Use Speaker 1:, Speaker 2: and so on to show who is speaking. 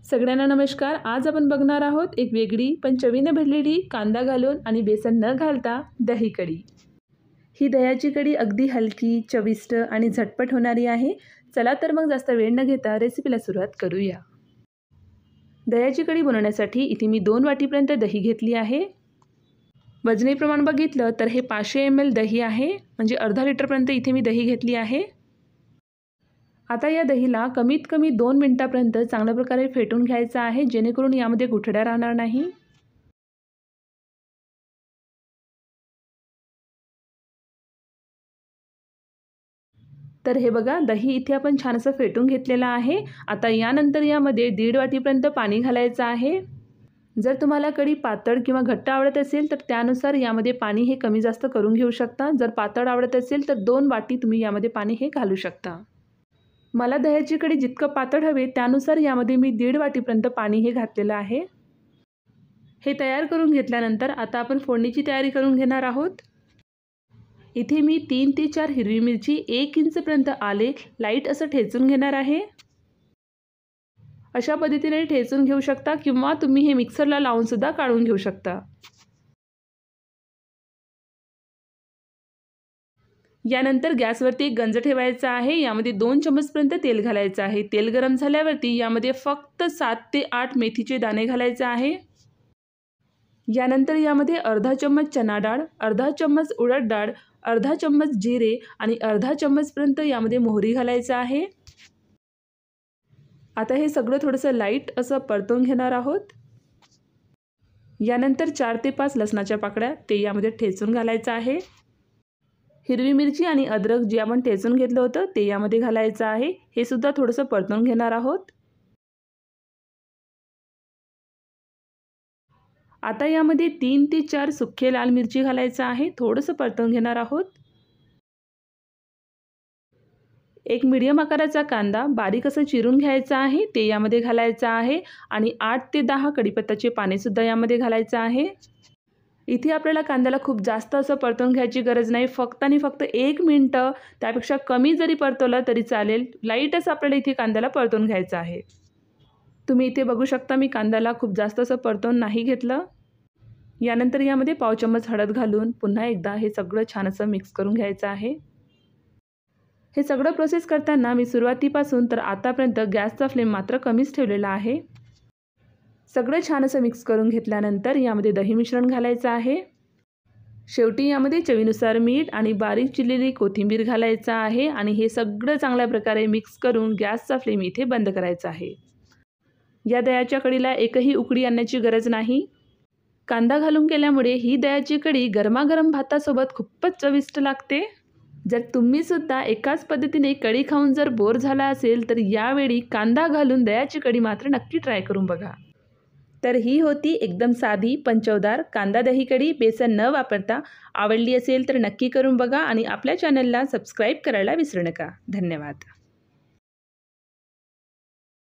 Speaker 1: सगळ्यांना नमस्कार। आज आपण बघणार आहोत एक वेगळी पण चवीने भरलेली कांदा घालून आणि बेसन न घालता दही कढी। ही दह्याची कढी अगदी हलकी, चविष्ट आणि झटपट होणारी आहे। चला तर मग जास्त वेळ न घेता रेसिपीला सुरुवात करूया। दह्याची कढी बनवण्यासाठी इथे मी 2 वाटीपर्यंत दही घेतली आहे। वजनी प्रमाण बघितलं तर हे 500 ml दही आहे, म्हणजे अर्धा लिटरपर्यंत इथे मी दही घेतली आहे। आता या दहीला कमीत कमी 2 मिनिटांपर्यंत चांगल्या प्रकारे फेटून घ्यायचं आहे, जेणेकरून यामध्ये गुठळ्या राहणार नाही। तर हे बघा, दही इथे आपण छान असं फेटून घेतलेलं आहे। आता यानंतर यामध्ये 1.5 वाटीपर्यंत पाणी घालायचं आहे। जर तुम्हाला कढी पातळ किंवा घट्ट आवडत असेल तर त्यानुसार यामध्ये पाणी हे कमी जास्त करून घेऊ शकता। जर पातळ आवडत असेल तर 2 वाटी तुम्ही यामध्ये पाणी हे घालू शकता। मला दह्याची कढी जितकं पातळ हवे त्यानुसार यामध्ये मी 1.5 वाटीपर्यंत पाणी हे घातलेलं आहे। हे तयार करून घेतल्यानंतर आता आपण फोडणीची तयारी करून घेणार आहोत। इथे मी 3 ते 4 हिरवी मिरची, 1 इंचपर्यंत आले लाईट असं ठेचून घेणार आहे। अशा पद्धतीने ठेचून घेऊ शकता किंवा तुम्ही हे मिक्सरला लावून सुद्धा काढून घेऊ शकता। यानंतर गॅसवरती एक गंज ठेवायचा आहे। यामध्ये 2 चमचपर्यंत तेल घालायचं आहे। तेल गरम झाल्यावरती यामध्ये फक्त 7 ते 8 मेथीचे दाणे घालायचे आहे। यानंतर यामध्ये अर्धा चम्मच चना डाळ, अर्धा चम्मच उडद डाळ, अर्धा चम्मच जिरे आणि अर्धा चम्मचपर्यंत यामध्ये मोहरी घालायचं आहे। आता हे सगळं थोडंसं लाईट असं परतून घेणार आहोत। यानंतर 4 ते 5 लसणाच्या पाकळ्या ते यामध्ये ठेचून घालायचं आहे। हिरवी मिरची आणि अद्रक जे आपण ठेचून घेतलं होतं ते यामध्ये घालायचं आहे। हे सुद्धा थोडंसं परतून घेणार आहोत। आता यामध्ये 3 ते 4 सुखे लाल मिरची घालायचं आहे, थोडंसं परतून घेणार आहोत। एक मीडियम आकाराचा कांदा बारीक असं चिरून घ्यायचा आहे, ते यामध्ये घालायचं आहे आणि 8 ते 10 कढीपत्त्याचे पाने सुद्धा यामध्ये घालायचं आहे। इथे आपल्याला कांद्याला खूप जास्त असं परतून घ्यायची गरज नाही, फक्त आणि फक्त 1 मिनिट, त्यापेक्षा कमी जरी परतवलं तरी चालेल। लाईटच आपल्याला इथे कांद्याला परतून घ्यायचं आहे। तुम्ही इथे बघू शकता मी कांद्याला खूप जास्त असं परतून नाही घेतलं। यानंतर यामध्ये पाव चम्मच हळद घालून पुन्हा एकदा हे सगळं छान असं मिक्स करून घ्यायचं आहे। हे सगळं प्रोसेस करताना मी सुरुवातीपासून तर आतापर्यंत गॅसचा फ्लेम मात्र कमीच ठेवलेला आहे। सगळं छान असं मिक्स करून घेतल्यानंतर यामध्ये दही मिश्रण घालायचं आहे। शेवटी यामध्ये चवीनुसार मीठ आणि बारीक चिरलेली कोथिंबीर घालायचं आहे आणि हे सगळं चांगल्या प्रकारे मिक्स करून गॅसचा फ्लेम इथे बंद करायचा आहे। या दह्याच्या कढीला एकही उकळी आणण्याची गरज नाही। कांदा घालून केल्यामुळे ही दह्याची कढी गरमागरम भातासोबत खूपच चविष्ट लागते। जर तुम्ही सुद्धा एकाच पद्धतीने कढी खाऊन जर बोर झाला असेल तर यावेळी कांदा घालून दह्याची कढी मात्र नक्की ट्राय करून बघा। तर ही होती एकदम साधी पण चवदार कांदा दही कढी बेसन न वापरता। आवडली असेल तर नक्की करून बघा आणि आपल्या चॅनलला सबस्क्राईब करायला विसरू नका। धन्यवाद।